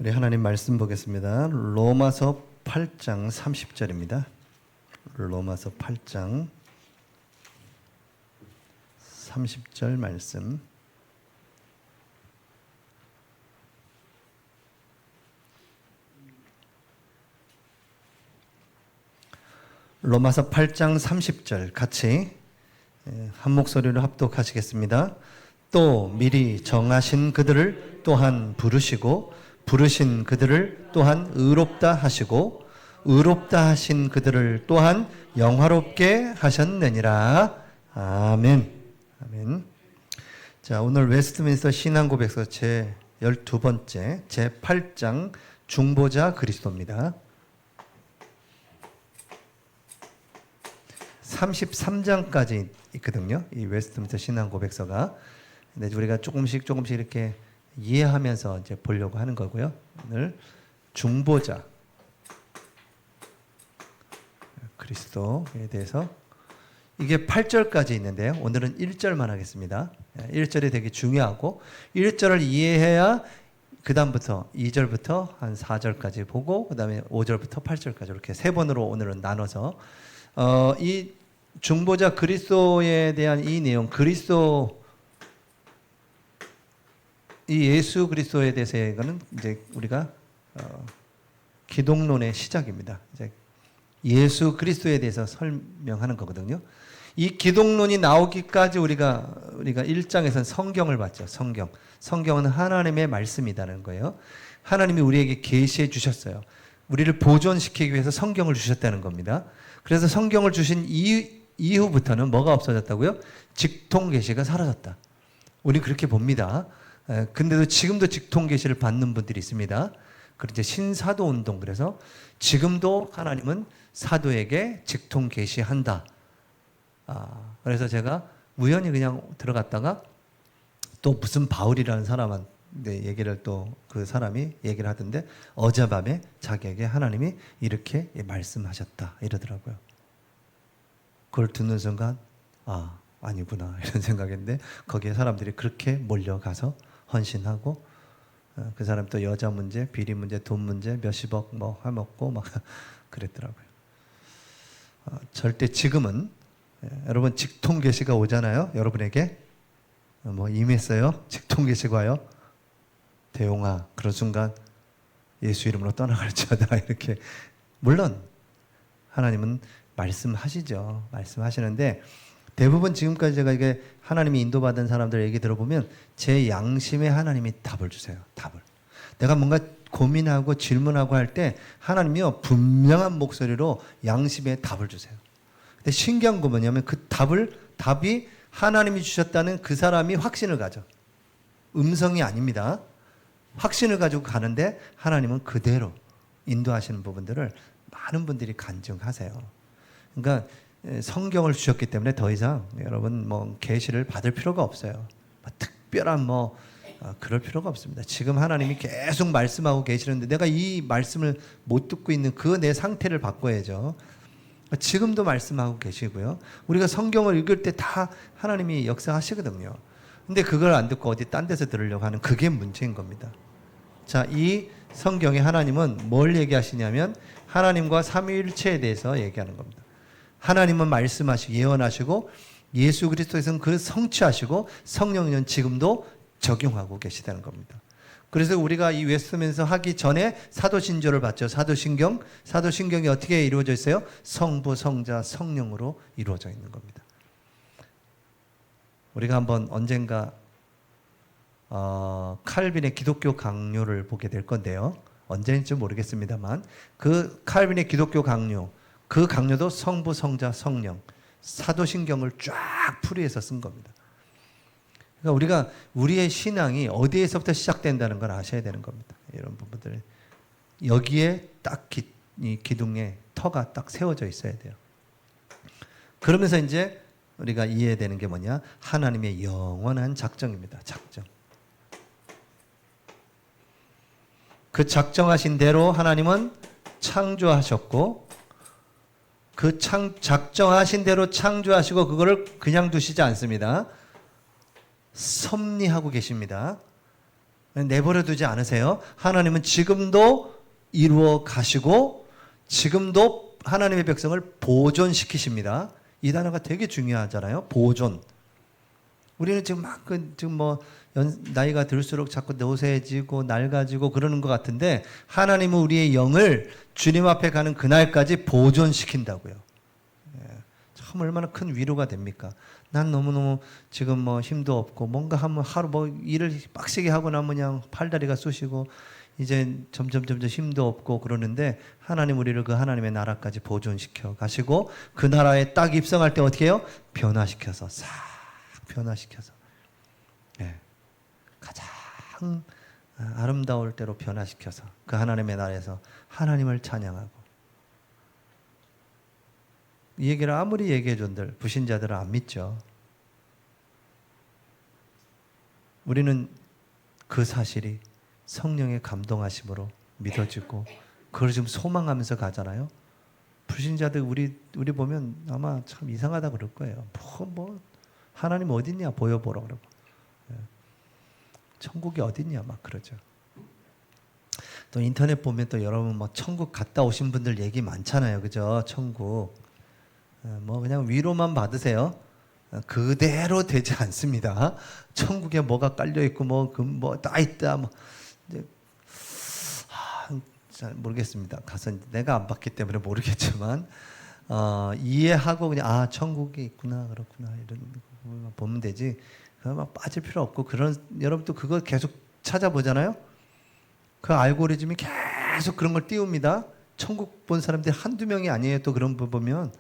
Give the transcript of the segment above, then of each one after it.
우리 하나님 말씀 보겠습니다. 로마서 8장 30절입니다. 로마서 8장 30절 말씀. 로마서 8장 30절 같이 한 목소리로 합독하시겠습니다. 또 미리 정하신 그들을 또한 부르시고 부르신 그들을 또한 의롭다 하시고 의롭다 하신 그들을 또한 영화롭게 하셨느니라. 아멘. 아멘. 자, 오늘 웨스트민스터 신앙고백서 제 12번째 제 8장 중보자 그리스도입니다. 33장까지 있거든요. 이 웨스트민스터 신앙고백서가. 근데 우리가 조금씩 이렇게 이해하면서 이제 보려고 하는 거고요. 오늘 중보자 그리스도에 대해서 이게 8절까지 있는데요. 오늘은 1절만 하겠습니다. 1절이 되게 중요하고 1절을 이해해야 그 다음부터 2절부터 한 4절까지 보고 그 다음에 5절부터 8절까지 이렇게 세 번으로 오늘은 나눠서 이 중보자 그리스도에 대한 이 내용, 이 예수 그리스도에 대해서 이거는 이제 우리가 기독론의 시작입니다. 이제 예수 그리스도에 대해서 설명하는 거거든요. 이 기독론이 나오기까지 우리가 1장에서는 성경을 봤죠. 성경은 하나님의 말씀이라는 거예요. 하나님이 우리에게 계시해 주셨어요. 우리를 보존시키기 위해서 성경을 주셨다는 겁니다. 그래서 성경을 주신 이후부터는 뭐가 없어졌다고요? 직통 계시가 사라졌다. 우리 그렇게 봅니다. 근데도 지금도 직통 계시를 받는 분들이 있습니다. 그런데 신사도 운동, 그래서 지금도 하나님은 사도에게 직통 계시한다. 그래서 제가 우연히 그냥 들어갔다가 또 무슨 바울이라는 사람한테 얘기를 또 그 사람이 얘기를 하던데 어젯밤에 자기에게 하나님이 이렇게 말씀하셨다 이러더라고요. 그걸 듣는 순간 아니구나 이런 생각인데 거기에 사람들이 그렇게 몰려가서 헌신하고 그 사람 또 여자 문제, 비리 문제, 돈 문제, 몇십억 뭐 해먹고 막 그랬더라고요. 절대 지금은 여러분 직통 계시가 오잖아요. 여러분에게 뭐 임했어요. 직통 계시가 와요. 대용아, 그런 순간 예수 이름으로 떠나갈지어다 이렇게. 물론 하나님은 말씀하시죠. 말씀하시는데 대부분 지금까지 제가 이게 하나님이 인도받은 사람들 얘기 들어보면 제 양심에 하나님이 답을 주세요. 답을. 내가 뭔가 고민하고 질문하고 할 때 하나님이요 분명한 목소리로 양심에 답을 주세요. 근데 신기한 거 뭐냐면 그 답이 하나님이 주셨다는 그 사람이 확신을 가져. 음성이 아닙니다. 확신을 가지고 가는데 하나님은 그대로 인도하시는 부분들을 많은 분들이 간증하세요. 그러니까 성경을 주셨기 때문에 더 이상 여러분 뭐 계시를 받을 필요가 없어요. 특별한 그럴 필요가 없습니다. 지금 하나님이 계속 말씀하고 계시는데 내가 이 말씀을 못 듣고 있는 그 내 상태를 바꿔야죠. 지금도 말씀하고 계시고요. 우리가 성경을 읽을 때 다 하나님이 역사하시거든요. 근데 그걸 안 듣고 어디 딴 데서 들으려고 하는 그게 문제인 겁니다. 자, 이 성경에 하나님은 뭘 얘기하시냐면 하나님과 삼위일체에 대해서 얘기하는 겁니다. 하나님은 말씀하시고 예언하시고 예수 그리스도에서는 그 성취하시고 성령은 지금도 적용하고 계시다는 겁니다. 그래서 우리가 이 웨스트민스터 하기 전에 사도신조를 봤죠. 사도신경이 어떻게 이루어져 있어요? 성부, 성자, 성령으로 이루어져 있는 겁니다. 우리가 한번 언젠가 칼빈의 기독교 강요를 보게 될 건데요. 언제인지 모르겠습니다만 그 칼빈의 기독교 강요, 그 강요도 성부, 성자, 성령, 사도신경을 쫙 풀이해서 쓴 겁니다. 그러니까 우리가 우리의 신앙이 어디에서부터 시작된다는 걸 아셔야 되는 겁니다. 이런 부분들 여기에 딱 이 기둥에 터가 딱 세워져 있어야 돼요. 그러면서 이제 우리가 이해되는 게 뭐냐? 하나님의 영원한 작정입니다. 작정. 그 작정하신 대로 하나님은 창조하셨고 그 작정하신 대로 창조하시고 그거를 그냥 두시지 않습니다. 섭리하고 계십니다. 내버려 두지 않으세요. 하나님은 지금도 이루어 가시고 지금도 하나님의 백성을 보존시키십니다. 이 단어가 되게 중요하잖아요. 보존. 우리는 지금 나이가 들수록 자꾸 노쇠해지고 낡아지고 그러는 것 같은데 하나님은 우리의 영을 주님 앞에 가는 그날까지 보존시킨다고요. 참 얼마나 큰 위로가 됩니까? 난 너무너무 지금 힘도 없고 뭔가 하면 하루 일을 빡세게 하고 나면 그냥 팔다리가 쑤시고 이제 점점 힘도 없고 그러는데 하나님 우리를 그 하나님의 나라까지 보존시켜 가시고 그 나라에 딱 입성할 때 어떻게 해요? 변화시켜서 싹 변화시켜서 가장 아름다울 대로 변화시켜서 그 하나님의 나라에서 하나님을 찬양하고 이 얘기를 아무리 얘기해준들 불신자들은 안 믿죠. 우리는 그 사실이 성령의 감동하심으로 믿어지고 그걸 지금 소망하면서 가잖아요. 불신자들 우리 보면 아마 참 이상하다 그럴 거예요. 하나님 어딨냐 보여보라 그러고 천국이 어딨냐 막 그러죠. 또 인터넷 보면 또 여러분 천국 갔다 오신 분들 얘기 많잖아요. 그죠? 천국 그냥 위로만 받으세요. 그대로 되지 않습니다. 천국에 뭐가 깔려 있고 다 있다. 잘 모르겠습니다. 가서 내가 안 봤기 때문에 모르겠지만 이해하고 그냥 천국이 있구나 그렇구나 이런 거 보면 되지. 막 빠질 필요 없고 여러분도 그거 계속 찾아보잖아요. 그 알고리즘이 계속 그런 걸 띄웁니다. 천국 본 사람들이 한두 명이 아니에요. 또 그런 거 보면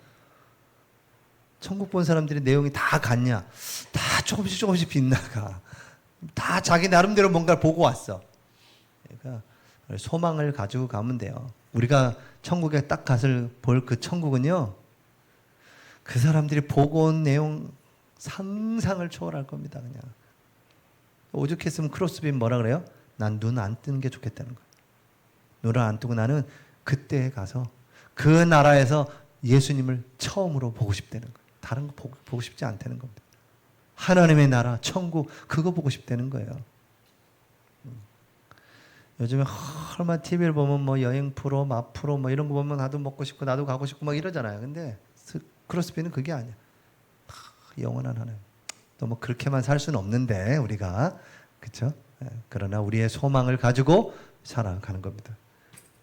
천국 본 사람들이 내용이 다 같냐? 다 조금씩 빗나가. 다 자기 나름대로 뭔가를 보고 왔어. 그러니까 소망을 가지고 가면 돼요. 우리가 천국에 딱 가서 볼 그 천국은요. 그 사람들이 보고 온 내용 상상을 초월할 겁니다. 그냥 오죽했으면 크로스빈 뭐라 그래요? 난 눈 안 뜨는 게 좋겠다는 거예요. 눈을 안 뜨고 나는 그때에 가서 그 나라에서 예수님을 처음으로 보고 싶다는 거예요. 다른 거 보고 싶지 않다는 겁니다. 하나님의 나라, 천국 그거 보고 싶다는 거예요. 요즘에 얼마나 TV를 보면 여행 프로, 맛 프로 이런 거 보면 나도 먹고 싶고 나도 가고 싶고 이러잖아요. 근데 크로스비는 그게 아니야. 영원한 하나님. 또 그렇게만 살 수는 없는데 우리가 그렇죠? 그러나 우리의 소망을 가지고 살아가는 겁니다.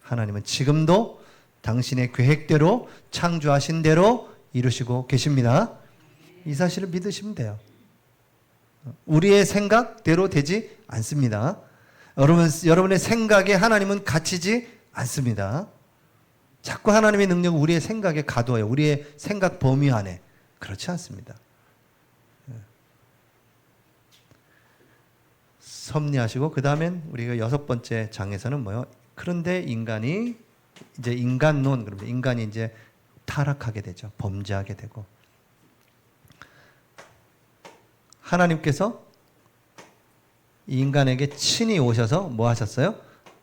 하나님은 지금도 당신의 계획대로 창조하신 대로 이루시고 계십니다. 이 사실을 믿으시면 돼요. 우리의 생각대로 되지 않습니다. 여러분의 생각에 하나님은 갇히지 않습니다. 자꾸 하나님의 능력은 우리의 생각에 가둬요. 우리의 생각 범위 안에. 그렇지 않습니다. 섭리하시고 그 다음엔 우리가 6번째 장에서는 뭐요? 그런데 인간이 이제 인간론, 그러면 인간이 이제 타락하게 되죠. 범죄하게 되고 하나님께서 인간에게 친히 오셔서 뭐 하셨어요?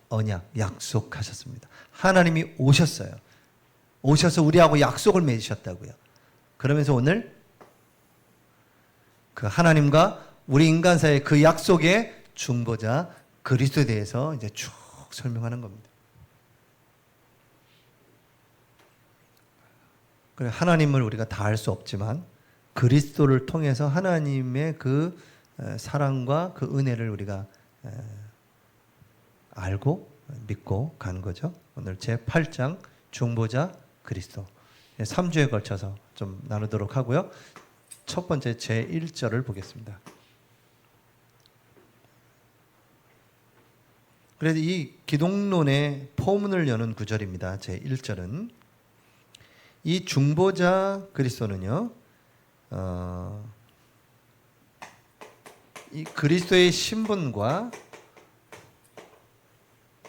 언약, 약속하셨습니다. 하나님이 오셨어요. 오셔서 우리하고 약속을 맺으셨다고요. 그러면서 오늘 그 하나님과 우리 인간 사이의 그 약속의 중보자 그리스도에 대해서 이제 쭉 설명하는 겁니다. 그래 하나님을 우리가 다 알 수 없지만 그리스도를 통해서 하나님의 그 사랑과 그 은혜를 우리가 알고 믿고 가는 거죠. 오늘 제8장 중보자 그리스도 3주에 걸쳐서 좀 나누도록 하고요. 첫 번째 제1절을 보겠습니다. 그래서 이 기독론의 포문을 여는 구절입니다. 제1절은 이 중보자 그리스도는요. 이 그리스도의 신분과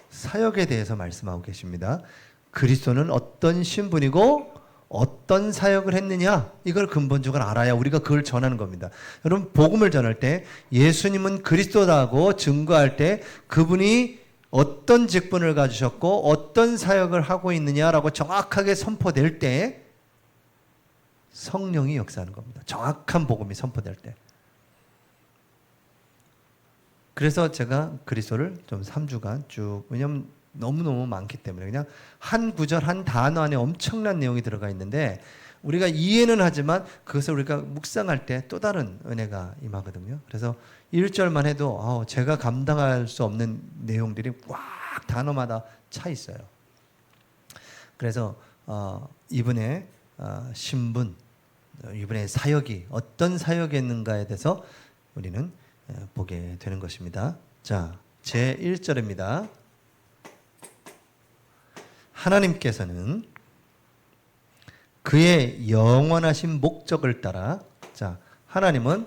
사역에 대해서 말씀하고 계십니다. 그리스도는 어떤 신분이고 어떤 사역을 했느냐 이걸 근본적으로 알아야 우리가 그걸 전하는 겁니다. 여러분 복음을 전할 때 예수님은 그리스도라고 증거할 때 그분이 어떤 직분을 가지셨고 어떤 사역을 하고 있느냐라고 정확하게 선포될 때 성령이 역사하는 겁니다. 정확한 복음이 선포될 때. 그래서 제가 그리스도를 좀 3주간 쭉, 왜냐면 너무너무 많기 때문에 그냥 한 구절 한 단어 안에 엄청난 내용이 들어가 있는데 우리가 이해는 하지만 그것을 우리가 묵상할 때 또 다른 은혜가 임하거든요. 그래서 1절만 해도 제가 감당할 수 없는 내용들이 꽉 단어마다 차 있어요. 그래서 이분의 신분, 이분의 사역이 어떤 사역이었는가에 대해서 우리는 보게 되는 것입니다. 자, 제 1절입니다. 하나님께서는 그의 영원하신 목적을 따라, 자, 하나님은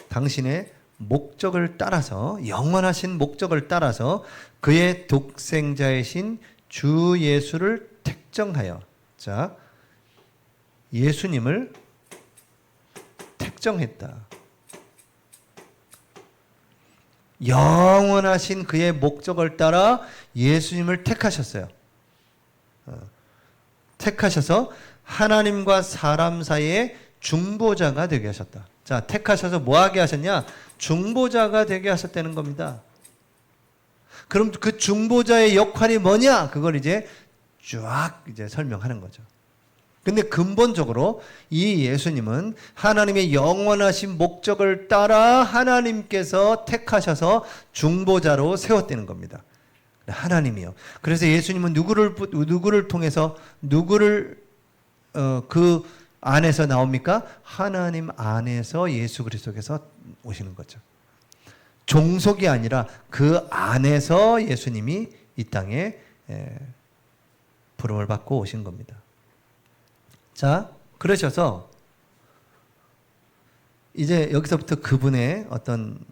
당신의 목적을 따라서, 영원하신 목적을 따라서 그의 독생자이신 주 예수를 택정하여, 자, 예수님을 택정했다. 영원하신 그의 목적을 따라 예수님을 택하셨어요. 택하셔서 하나님과 사람 사이에 중보자가 되게 하셨다. 자, 택하셔서 뭐 하게 하셨냐? 중보자가 되게 하셨다는 겁니다. 그럼 그 중보자의 역할이 뭐냐? 그걸 이제 쫙 이제 설명하는 거죠. 근데 근본적으로 이 예수님은 하나님의 영원하신 목적을 따라 하나님께서 택하셔서 중보자로 세웠다는 겁니다. 하나님이요. 그래서 예수님은 누구를 통해서 그 안에서 나옵니까? 하나님 안에서 예수 그리스도께서 오시는 거죠. 종속이 아니라 그 안에서 예수님이 이 땅에 부름을 받고 오신 겁니다. 자, 그러셔서 이제 여기서부터 그분의 어떤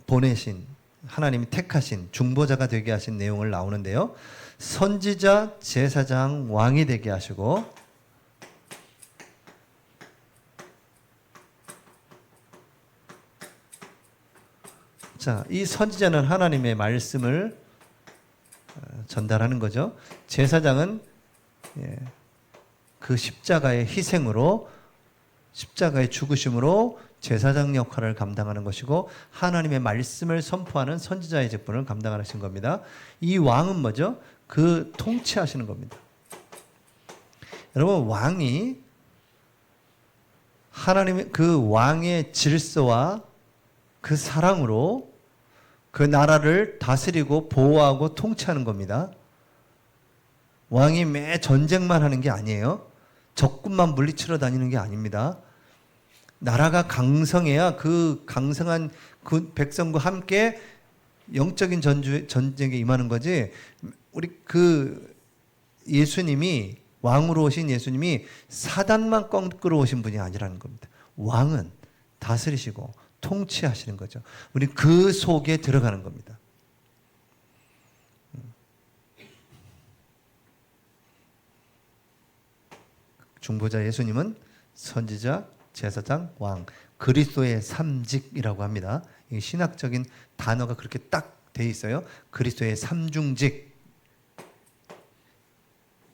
보내신, 하나님이 택하신 중보자가 되게 하신 내용을 나오는데요. 선지자, 제사장, 왕이 되게 하시고, 자, 이 선지자는 하나님의 말씀을 전달하는 거죠. 제사장은 그 십자가의 희생으로, 십자가의 죽으심으로 제사장 역할을 감당하는 것이고, 하나님의 말씀을 선포하는 선지자의 직분을 감당하신 겁니다. 이 왕은 뭐죠? 그 통치하시는 겁니다. 여러분, 왕이 하나님의 그 왕의 질서와 그 사랑으로 그 나라를 다스리고 보호하고 통치하는 겁니다. 왕이 매 전쟁만 하는 게 아니에요. 적군만 물리치러 다니는 게 아닙니다. 나라가 강성해야 그 강성한 그 백성과 함께 영적인 전쟁에 임하는 거지. 우리 그 예수님이, 왕으로 오신 예수님이 사단만 꺾으러 오신 분이 아니라는 겁니다. 왕은 다스리시고 통치하시는 거죠. 우리 그 속에 들어가는 겁니다. 중보자 예수님은 선지자, 제사장, 왕, 그리스도의 삼직이라고 합니다. 이 신학적인 단어가 그렇게 딱 돼 있어요. 그리스도의 삼중직.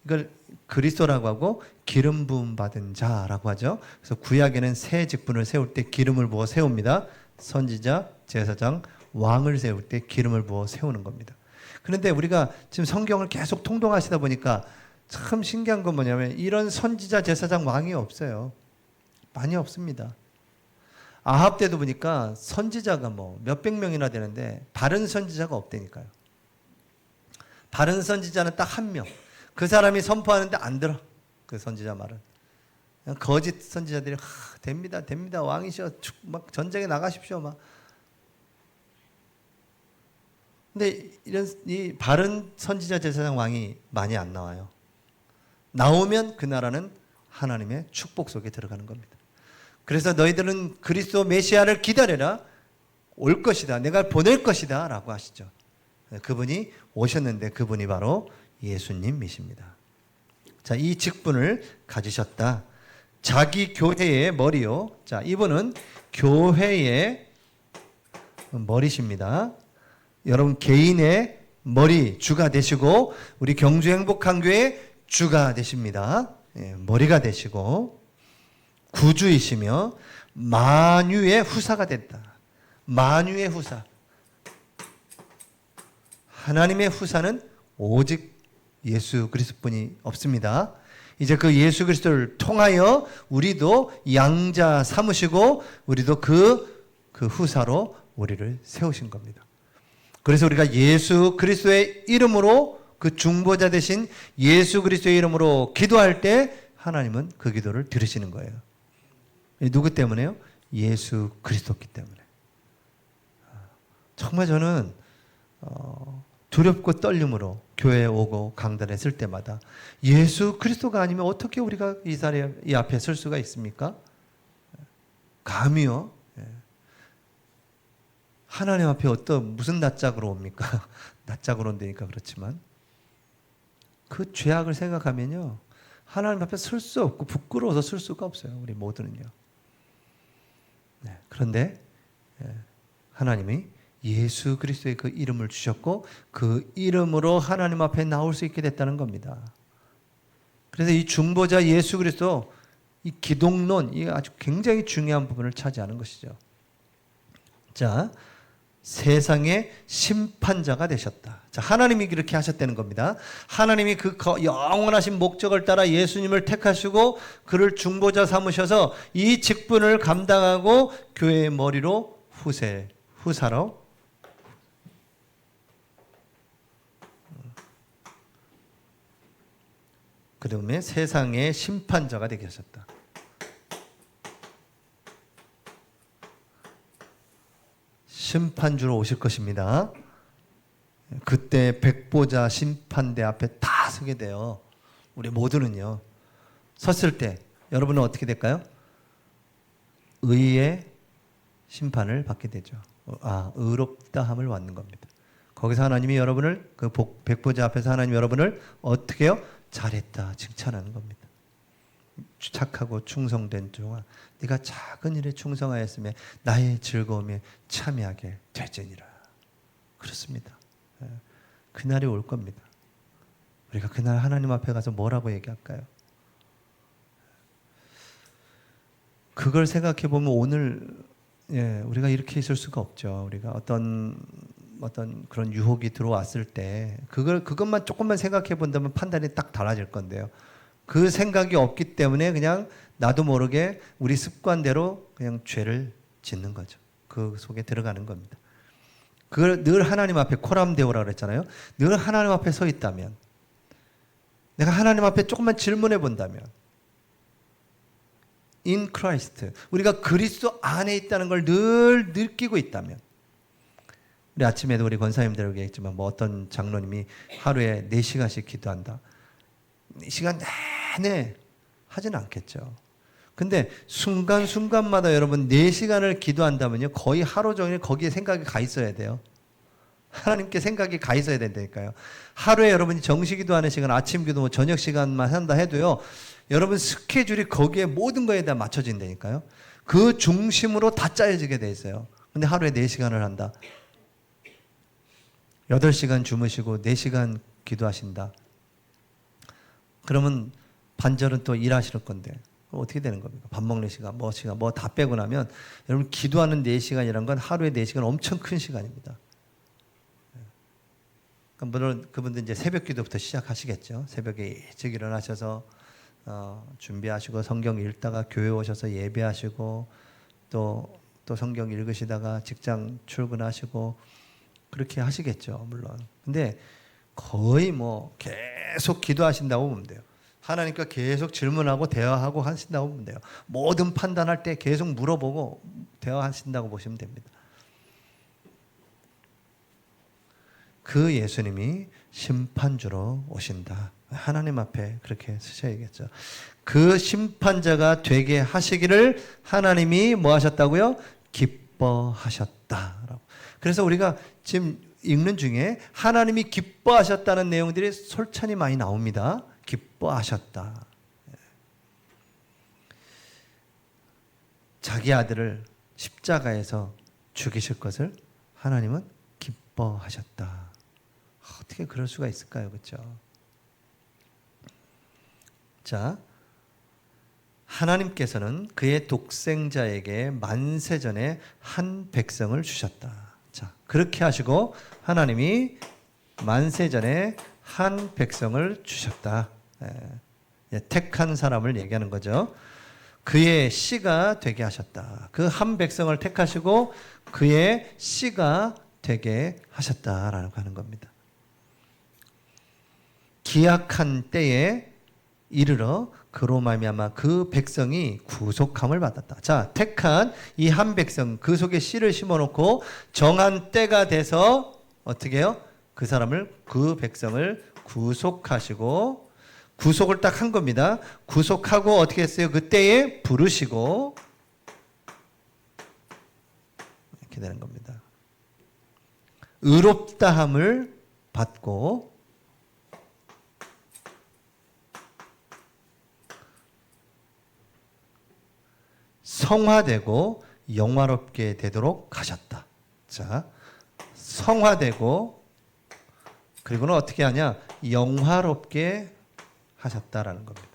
이걸 그리스도라고 하고 기름 부음 받은 자라고 하죠. 그래서 구약에는 새 직분을 세울 때 기름을 부어 세웁니다. 선지자, 제사장, 왕을 세울 때 기름을 부어 세우는 겁니다. 그런데 우리가 지금 성경을 계속 통독하시다 보니까 참 신기한 건 뭐냐면 이런 선지자, 제사장, 왕이 없어요. 많이 없습니다. 아합 때도 보니까 선지자가 뭐 몇백 명이나 되는데 바른 선지자가 없다니까요. 바른 선지자는 딱 한 명. 그 사람이 선포하는데 안 들어. 그 선지자 말은. 그냥 거짓 선지자들이 됩니다, 됩니다, 왕이시여, 막 전쟁에 나가십시오, 막. 근데 이 바른 선지자, 제사장, 왕이 많이 안 나와요. 나오면 그 나라는 하나님의 축복 속에 들어가는 겁니다. 그래서 너희들은 그리스도 메시아를 기다려라. 올 것이다. 내가 보낼 것이다. 라고 하시죠. 그분이 오셨는데 그분이 바로 예수님이십니다. 자, 이 직분을 가지셨다. 자기 교회의 머리요. 자, 이분은 교회의 머리십니다. 여러분 개인의 머리, 주가 되시고 우리 경주행복한교회 주가 되십니다. 머리가 되시고 구주이시며 만유의 후사가 됐다. 만유의 후사. 하나님의 후사는 오직 예수 그리스도뿐이 없습니다. 이제 그 예수 그리스도를 통하여 우리도 양자 삼으시고 우리도 그 후사로 우리를 세우신 겁니다. 그래서 우리가 예수 그리스도의 이름으로 그 중보자 되신 예수 그리스도의 이름으로 기도할 때 하나님은 그 기도를 들으시는 거예요. 누구 때문에요? 예수 그리스도기 때문에. 정말 저는 두렵고 떨림으로 교회에 오고 강단에 설 때마다 예수 그리스도가 아니면 어떻게 우리가 이 자리에 이 앞에 설 수가 있습니까? 감히요. 하나님 앞에 무슨 낯짝으로 옵니까? 낯짝으로 온다니까 그렇지만 그 죄악을 생각하면요 하나님 앞에 설 수 없고 부끄러워서 설 수가 없어요. 우리 모두는요. 그런데 하나님이 예수 그리스도의 그 이름을 주셨고 그 이름으로 하나님 앞에 나올 수 있게 됐다는 겁니다. 그래서 이 중보자 예수 그리스도 이 기독론 이 아주 굉장히 중요한 부분을 차지하는 것이죠. 자, 세상의 심판자가 되셨다. 자, 하나님이 그렇게 하셨다는 겁니다. 하나님이 그 영원하신 목적을 따라 예수님을 택하시고 그를 중보자 삼으셔서 이 직분을 감당하고 교회의 머리로 후사로 그 다음에 세상의 심판자가 되게 하셨다. 심판주로 오실 것입니다. 그때 백보자 심판대 앞에 다 서게 돼요. 우리 모두는요. 섰을 때 여러분은 어떻게 될까요? 의의 심판을 받게 되죠. 의롭다함을 받는 겁니다. 거기서 하나님이 여러분을 그 백보자 앞에서 하나님 여러분을 어떻게 해요? 잘했다 칭찬하는 겁니다. 착하고 충성된 종아, 네가 작은 일에 충성하였으면 나의 즐거움에 참여하게 되지니라. 그렇습니다. 그날이 올 겁니다. 우리가 그날 하나님 앞에 가서 뭐라고 얘기할까요? 그걸 생각해 보면 오늘 우리가 이렇게 있을 수가 없죠. 우리가 어떤 그런 유혹이 들어왔을 때 그것만 조금만 생각해 본다면 판단이 딱 달라질 건데요. 그 생각이 없기 때문에 그냥 나도 모르게 우리 습관대로 그냥 죄를 짓는 거죠. 그 속에 들어가는 겁니다. 그걸 늘 하나님 앞에 코람데오라고 그랬잖아요. 늘 하나님 앞에 서 있다면, 내가 하나님 앞에 조금만 질문해 본다면, in Christ, 우리가 그리스도 안에 있다는 걸 늘 느끼고 있다면, 우리 아침에도 우리 권사님들 얘기했지만 어떤 장로님이 하루에 4시간씩 기도한다. 4시간 내내 하진 않겠죠. 근데 순간순간마다 여러분 4시간을 기도한다면요. 거의 하루 종일 거기에 생각이 가 있어야 돼요. 하나님께 생각이 가 있어야 된다니까요. 하루에 여러분이 정시 기도하는 시간, 아침 기도, 저녁 시간만 한다 해도요. 여러분 스케줄이 거기에 모든 거에 다 맞춰진다니까요. 그 중심으로 다 짜여지게 돼 있어요. 근데 하루에 4시간을 한다. 8시간 주무시고 4시간 기도하신다. 그러면 반절은 또 일하실 건데 어떻게 되는 겁니까? 밥 먹는 시간, 뭐 다 빼고 나면 여러분 기도하는 4시간이란 건 하루에 4시간 엄청 큰 시간입니다. 물론 그분들 이제 새벽 기도부터 시작하시겠죠. 새벽에 일찍 일어나셔서 준비하시고 성경 읽다가 교회 오셔서 예배하시고 또 성경 읽으시다가 직장 출근하시고 그렇게 하시겠죠. 물론. 근데 거의 계속 기도하신다고 보면 돼요. 하나님과 계속 질문하고 대화하고 하신다고 보면 돼요. 모든 판단할 때 계속 물어보고 대화하신다고 보시면 됩니다. 그 예수님이 심판주로 오신다. 하나님 앞에 그렇게 쓰셔야겠죠. 그 심판자가 되게 하시기를 하나님이 뭐 하셨다고요? 기뻐하셨다라고. 그래서 우리가 지금 읽는 중에 하나님이 기뻐하셨다는 내용들이 솔찬히 많이 나옵니다. 기뻐하셨다. 자기 아들을 십자가에서 죽이실 것을 하나님은 기뻐하셨다. 어떻게 그럴 수가 있을까요? 그렇죠? 자, 하나님께서는 그의 독생자에게 만세전에 한 백성을 주셨다. 자, 그렇게 하시고 하나님이 만세전에 한 백성을 주셨다. 택한 사람을 얘기하는 거죠. 그의 씨가 되게 하셨다. 그 한 백성을 택하시고 그의 씨가 되게 하셨다라고 하는 겁니다. 기약한 때에 이르러 그로 말미암아 그 백성이 구속함을 받았다. 자, 택한 이 한 백성, 그 속에 씨를 심어놓고 정한 때가 돼서 어떻게 해요? 그 사람을, 그 백성을 구속하시고, 구속을 딱 한 겁니다. 구속하고 어떻게 했어요? 그때에 부르시고 이렇게 되는 겁니다. 의롭다함을 받고 성화되고 영화롭게 되도록 하셨다. 자, 성화되고 그리고는 어떻게 하냐? 영화롭게 하셨다라는 겁니다.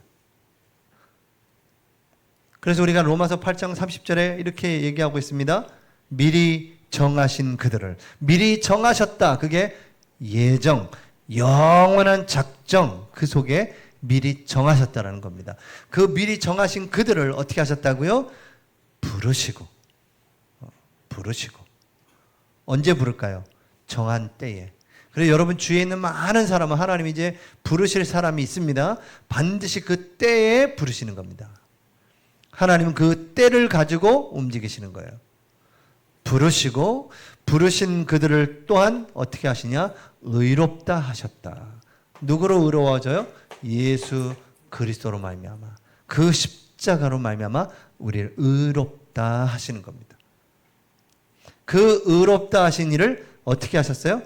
그래서 우리가 로마서 8장 30절에 이렇게 얘기하고 있습니다. 미리 정하신 그들을. 미리 정하셨다. 그게 예정, 영원한 작정, 그 속에 미리 정하셨다라는 겁니다. 그 미리 정하신 그들을 어떻게 하셨다고요? 부르시고. 언제 부를까요? 정한 때에. 그래서 여러분 주위에 있는 많은 사람은 하나님이 이제 부르실 사람이 있습니다. 반드시 그 때에 부르시는 겁니다. 하나님은 그 때를 가지고 움직이시는 거예요. 부르시고 부르신 그들을 또한 어떻게 하시냐? 의롭다 하셨다. 누구로 의로워져요? 예수 그리스도로 말미암아. 그 십자가로 말미암아 우리를 의롭다 하시는 겁니다. 그 의롭다 하신 일을 어떻게 하셨어요?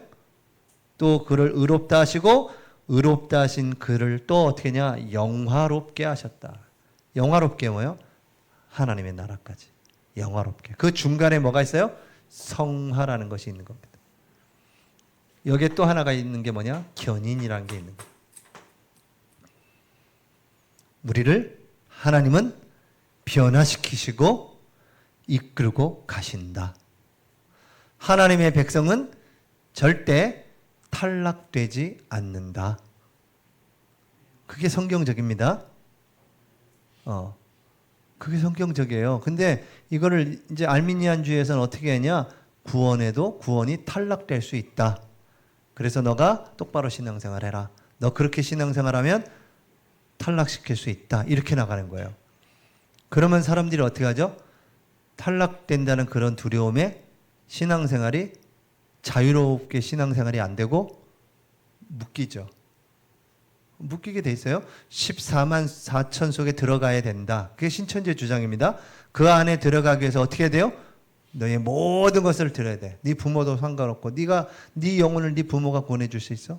또 그를 의롭다 하시고 의롭다 하신 그를 또 어떻게 하냐? 영화롭게 하셨다. 영화롭게 뭐요? 하나님의 나라까지. 영화롭게. 그 중간에 뭐가 있어요? 성화라는 것이 있는 겁니다. 여기에 또 하나가 있는 게 뭐냐? 견인이라는 게 있는 거예요. 우리를 하나님은 변화시키시고 이끌고 가신다. 하나님의 백성은 절대 탈락되지 않는다. 그게 성경적입니다. 그게 성경적이에요. 근데 이거를 이제 알미니안주의에서는 어떻게 하냐? 구원에도 구원이 탈락될 수 있다. 그래서 너가 똑바로 신앙생활 해라. 너 그렇게 신앙생활하면 탈락시킬 수 있다. 이렇게 나가는 거예요. 그러면 사람들이 어떻게 하죠? 탈락된다는 그런 두려움에 신앙생활이 자유롭게 신앙생활이 안 되고 묶이죠. 묶이게 돼 있어요. 14만 4천 속에 들어가야 된다. 그게 신천지의 주장입니다. 그 안에 들어가기 위해서 어떻게 해야 돼요? 너의 모든 것을 들어야 돼. 네 부모도 상관없고 네가 네 영혼을 네 부모가 구원해 수 있어?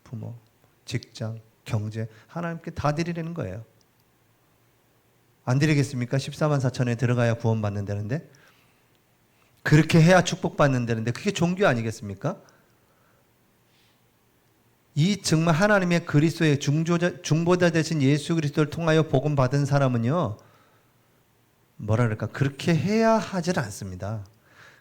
부모, 직장, 경제 하나님께 다 드리라는 거예요. 안 드리겠습니까? 14만 4천에 들어가야 구원받는다는데 그렇게 해야 축복받는다는데 그게 종교 아니겠습니까? 이 정말 하나님의 그리스도의 중보자 되신 예수 그리스도를 통하여 복음 받은 사람은요, 뭐라 그럴까, 그렇게 해야 하질 않습니다.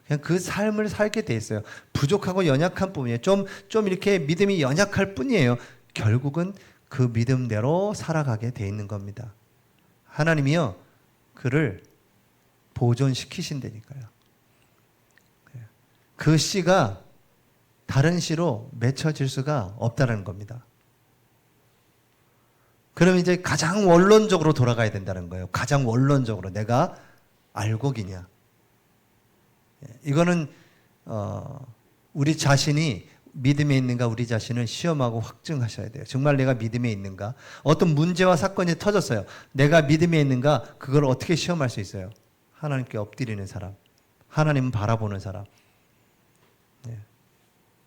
그냥 그 삶을 살게 돼 있어요. 부족하고 연약한 뿐이에요. 좀 이렇게 믿음이 연약할 뿐이에요. 결국은 그 믿음대로 살아가게 돼 있는 겁니다. 하나님이요, 그를 보존시키신다니까요. 그 씨가 다른 씨로 맺혀질 수가 없다는 겁니다. 그럼 이제 가장 원론적으로 돌아가야 된다는 거예요. 가장 원론적으로 내가 알곡이냐. 이거는 우리 자신이 믿음에 있는가 우리 자신을 시험하고 확증하셔야 돼요. 정말 내가 믿음에 있는가. 어떤 문제와 사건이 터졌어요. 내가 믿음에 있는가. 그걸 어떻게 시험할 수 있어요? 하나님께 엎드리는 사람, 하나님 바라보는 사람.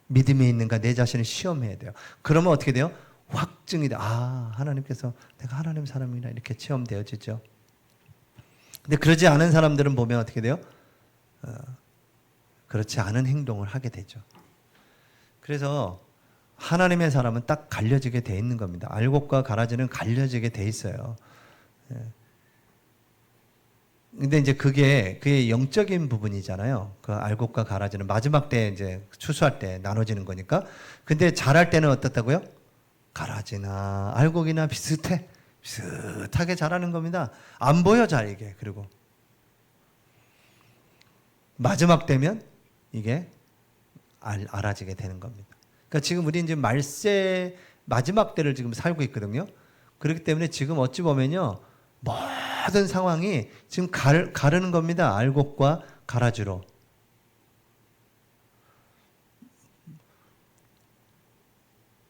믿음에 있는가 내 자신을 시험해야 돼요. 그러면 어떻게 돼요? 확증이 돼. 아, 하나님께서 내가 하나님 사람이라 이렇게 체험되어지죠. 근데 그러지 않은 사람들은 보면 어떻게 돼요? 그렇지 않은 행동을 하게 되죠. 그래서 하나님의 사람은 딱 갈려지게 돼 있는 겁니다. 알곡과 가라지는 갈려지게 돼 있어요. 근데 이제 그게 영적인 부분이잖아요. 그 알곡과 가라지는 마지막 때 이제 추수할 때 나눠지는 거니까. 근데 자랄 때는 어떻다고요? 가라지나 알곡이나 비슷하게 자라는 겁니다. 안 보여 잘 이게. 그리고 마지막 되면 이게 알아지게 되는 겁니다. 그러니까 지금 우리 이제 말세 마지막 때를 지금 살고 있거든요. 그렇기 때문에 지금 어찌 보면요, 모든 상황이 지금 가르는 겁니다. 알곡과 가라지로.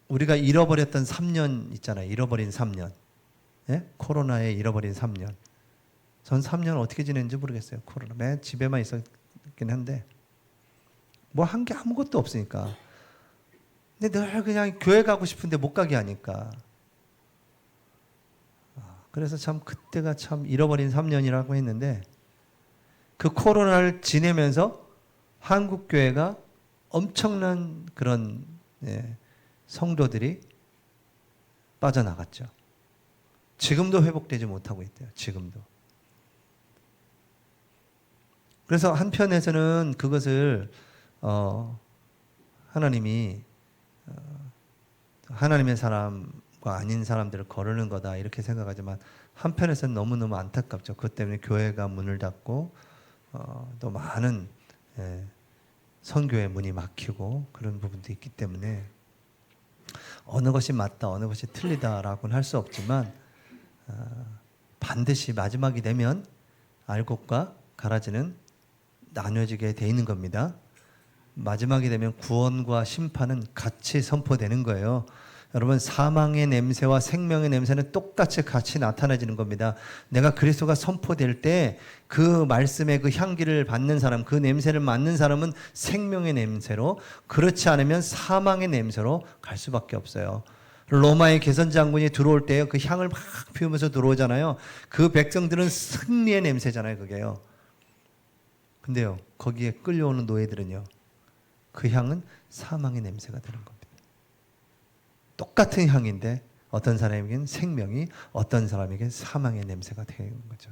우리가 잃어버렸던 3년 있잖아요. 잃어버린 3년. 예? 코로나에 잃어버린 3년. 전 3년 어떻게 지냈는지 모르겠어요. 코로나. 맨 집에만 있었긴 한데 뭐 한 게 아무것도 없으니까. 근데 늘 그냥 교회 가고 싶은데 못 가게 하니까. 그래서 참 그때가 참 잃어버린 3년이라고 했는데, 그 코로나를 지내면서 한국 교회가 엄청난 그런 성도들이 빠져나갔죠. 지금도 회복되지 못하고 있대요. 지금도. 그래서 한편에서는 그것을 하나님이 하나님의 사람과 아닌 사람들을 거르는 거다 이렇게 생각하지만, 한편에서는 너무너무 안타깝죠. 그것 때문에 교회가 문을 닫고 또 많은 선교의 문이 막히고 그런 부분도 있기 때문에 어느 것이 맞다 어느 것이 틀리다라고는 할 수 없지만, 반드시 마지막이 되면 알곡과 가라지는 나눠지게 돼 있는 겁니다. 마지막이 되면 구원과 심판은 같이 선포되는 거예요. 여러분, 사망의 냄새와 생명의 냄새는 똑같이 같이 나타나지는 겁니다. 내가 그리스도가 선포될 때 그 말씀의 그 향기를 받는 사람, 그 냄새를 맡는 사람은 생명의 냄새로, 그렇지 않으면 사망의 냄새로 갈 수밖에 없어요. 로마의 개선 장군이 들어올 때 그 향을 막 피우면서 들어오잖아요. 그 백성들은 승리의 냄새잖아요, 그게요. 근데요, 거기에 끌려오는 노예들은요, 그 향은 사망의 냄새가 되는 겁니다. 똑같은 향인데 어떤 사람에게는 생명이, 어떤 사람에게는 사망의 냄새가 되는 거죠.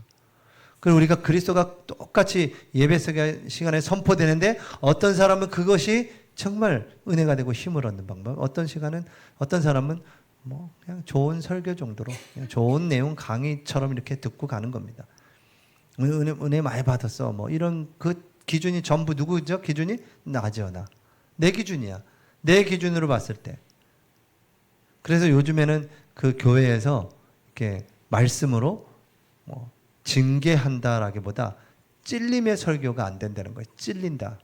그리고 우리가 그리스도가 똑같이 예배 시간에 선포되는데, 어떤 사람은 그것이 정말 은혜가 되고 힘을 얻는 방법, 어떤 사람은 뭐 그냥 좋은 설교 정도로, 그냥 좋은 내용 강의처럼 이렇게 듣고 가는 겁니다. 은혜 많이 받았어. 뭐 이런 그 기준이 전부 누구죠? 기준이 나죠, 나. 내 기준이야. 내 기준으로 봤을 때. 그래서 요즘에는 그 교회에서 이렇게 말씀으로 뭐 징계한다라기보다 찔림의 설교가 안 된다는 거예요. 찔린다.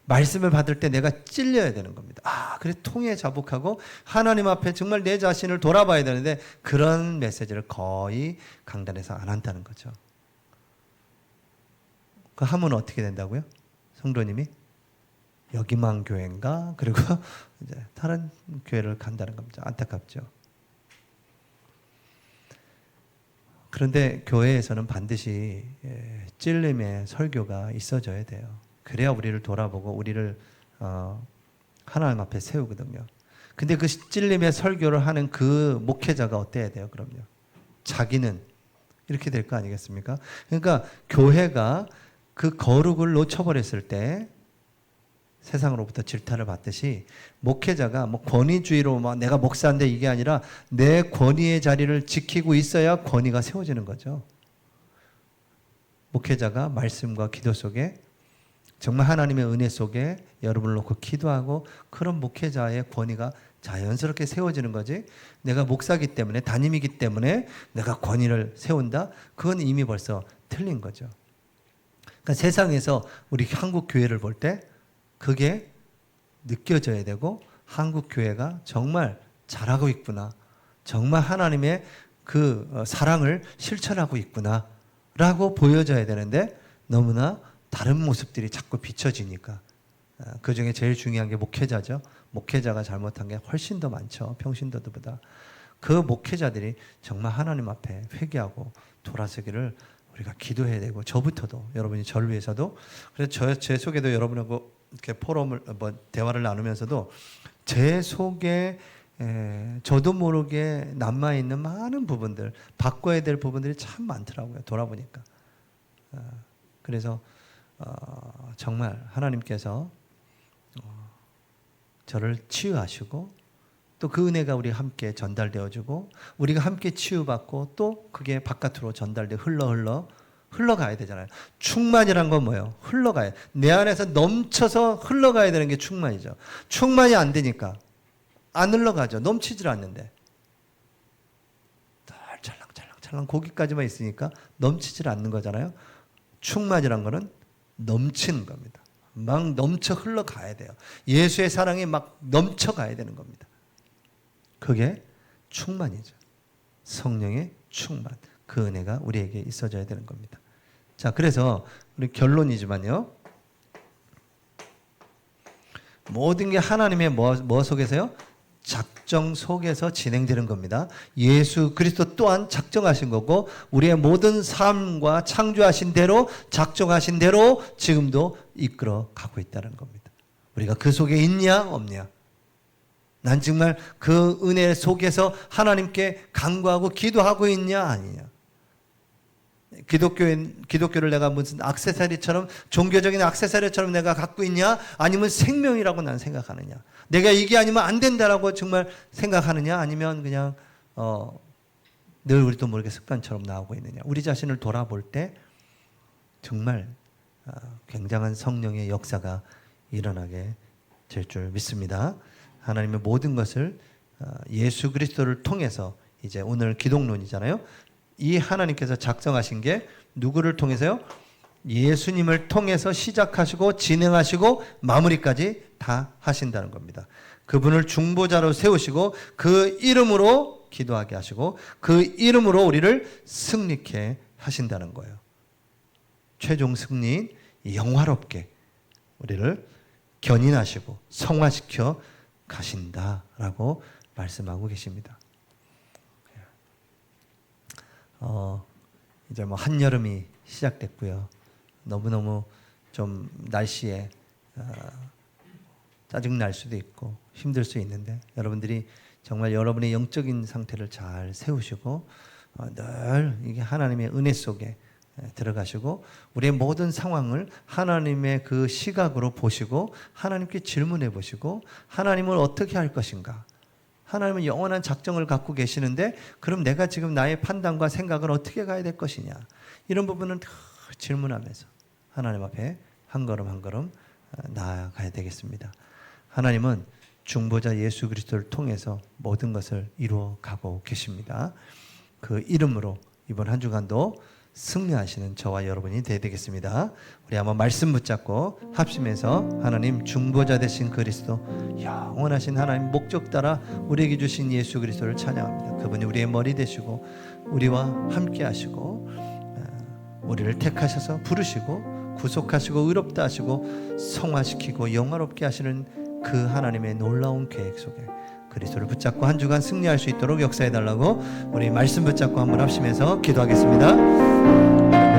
말씀을 받을 때 내가 찔려야 되는 겁니다. 그래 통에 자복하고 하나님 앞에 정말 내 자신을 돌아봐야 되는데, 그런 메시지를 거의 강단에서 안 한다는 거죠. 그 하면 어떻게 된다고요? 성도님이 여기만 교회인가? 그리고 이제 다른 교회를 간다는 겁니다. 안타깝죠. 그런데 교회에서는 반드시 찔림의 설교가 있어져야 돼요. 그래야 우리를 돌아보고 우리를 하나님 앞에 세우거든요. 근데 그 찔림의 설교를 하는 그 목회자가 어때야 돼요? 그럼요. 자기는 이렇게 될 거 아니겠습니까? 그러니까 교회가 그 거룩을 놓쳐버렸을 때 세상으로부터 질타를 받듯이, 목회자가 뭐 권위주의로 막 내가 목사인데 이게 아니라 내 권위의 자리를 지키고 있어야 권위가 세워지는 거죠. 목회자가 말씀과 기도 속에, 정말 하나님의 은혜 속에 여러분을 놓고 기도하고, 그런 목회자의 권위가 자연스럽게 세워지는 거지, 내가 목사기 때문에, 담임이기 때문에 내가 권위를 세운다? 그건 이미 벌써 틀린 거죠. 그러니까 세상에서 우리 한국 교회를 볼 때 그게 느껴져야 되고, 한국 교회가 정말 잘하고 있구나, 정말 하나님의 그 사랑을 실천하고 있구나 라고 보여져야 되는데, 너무나 다른 모습들이 자꾸 비춰지니까, 그 중에 제일 중요한 게 목회자죠. 목회자가 잘못한 게 훨씬 더 많죠. 평신도들보다. 그 목회자들이 정말 하나님 앞에 회개하고 돌아서기를 우리가 기도해야 되고, 저부터도, 여러분이 저를 위해서도. 그래서 제 속에도 여러분하고 이렇게 대화를 나누면서도 제 속에 저도 모르게 남아있는 많은 부분들, 바꿔야 될 부분들이 참 많더라고요. 돌아보니까. 그래서 정말 하나님께서 저를 치유하시고 또 그 은혜가 우리 함께 전달되어주고 우리가 함께 치유받고 또 그게 바깥으로 전달돼 흘러가야 되잖아요. 충만이란 건 뭐예요? 흘러가야. 내 안에서 넘쳐서 흘러가야 되는 게 충만이죠. 충만이 안 되니까 안 흘러가죠. 넘치질 않는데. 찰랑찰랑 거기까지만 있으니까 넘치질 않는 거잖아요. 충만이란 거는 넘치는 겁니다. 막 넘쳐 흘러가야 돼요. 예수의 사랑이 막 넘쳐가야 되는 겁니다. 그게 충만이죠. 성령의 충만. 그 은혜가 우리에게 있어져야 되는 겁니다. 자, 그래서 우리 결론이지만요. 모든 게 하나님의 뭐 속에서요? 작정 속에서 진행되는 겁니다. 예수 그리스도 또한 작정하신 거고 우리의 모든 삶과 창조하신 대로 작정하신 대로 지금도 이끌어 가고 있다는 겁니다. 우리가 그 속에 있냐 없냐? 난 정말 그 은혜 속에서 하나님께 간구하고 기도하고 있냐 아니냐? 기독교를 내가 무슨 액세서리처럼 종교적인 액세서리처럼 내가 갖고 있냐? 아니면 생명이라고 난 생각하느냐? 내가 이게 아니면 안 된다라고 정말 생각하느냐? 아니면 그냥 늘 우리도 모르게 습관처럼 나오고 있느냐? 우리 자신을 돌아볼 때 정말 굉장한 성령의 역사가 일어나게 될 줄 믿습니다. 하나님의 모든 것을 예수 그리스도를 통해서 이제 오늘 기독론이잖아요. 이 하나님께서 작정하신 게 누구를 통해서요? 예수님을 통해서 시작하시고 진행하시고 마무리까지 다 하신다는 겁니다. 그분을 중보자로 세우시고 그 이름으로 기도하게 하시고 그 이름으로 우리를 승리케 하신다는 거예요. 최종 승리인 영화롭게 우리를 견인하시고 성화시켜 가신다라고 말씀하고 계십니다. 이제 뭐 한여름이 시작됐고요. 너무너무 좀 날씨에 짜증날 수도 있고 힘들 수 있는데 여러분들이 정말 여러분의 영적인 상태를 잘 세우시고 늘 이게 하나님의 은혜 속에 들어가시고 우리의 모든 상황을 하나님의 그 시각으로 보시고 하나님께 질문해 보시고 하나님은 어떻게 할 것인가? 하나님은 영원한 작정을 갖고 계시는데 그럼 내가 지금 나의 판단과 생각을 어떻게 가야 될 것이냐? 이런 부분은 질문하면서 하나님 앞에 한 걸음 한 걸음 나아가야 되겠습니다. 하나님은 중보자 예수 그리스도를 통해서 모든 것을 이루어 가고 계십니다. 그 이름으로 이번 한 주간도 승리하시는 저와 여러분이 되어야 되겠습니다. 우리 한번 말씀 붙잡고 합심해서 하나님 중보자 되신 그리스도 영원하신 하나님 목적 따라 우리에게 주신 예수 그리스도를 찬양합니다. 그분이 우리의 머리 되시고 우리와 함께 하시고 우리를 택하셔서 부르시고 구속하시고 의롭다 하시고 성화시키고 영화롭게 하시는 그 하나님의 놀라운 계획 속에 그리스도를 붙잡고 한 주간 승리할 수 있도록 역사해 달라고 우리 말씀 붙잡고 한번 합심해서 기도하겠습니다.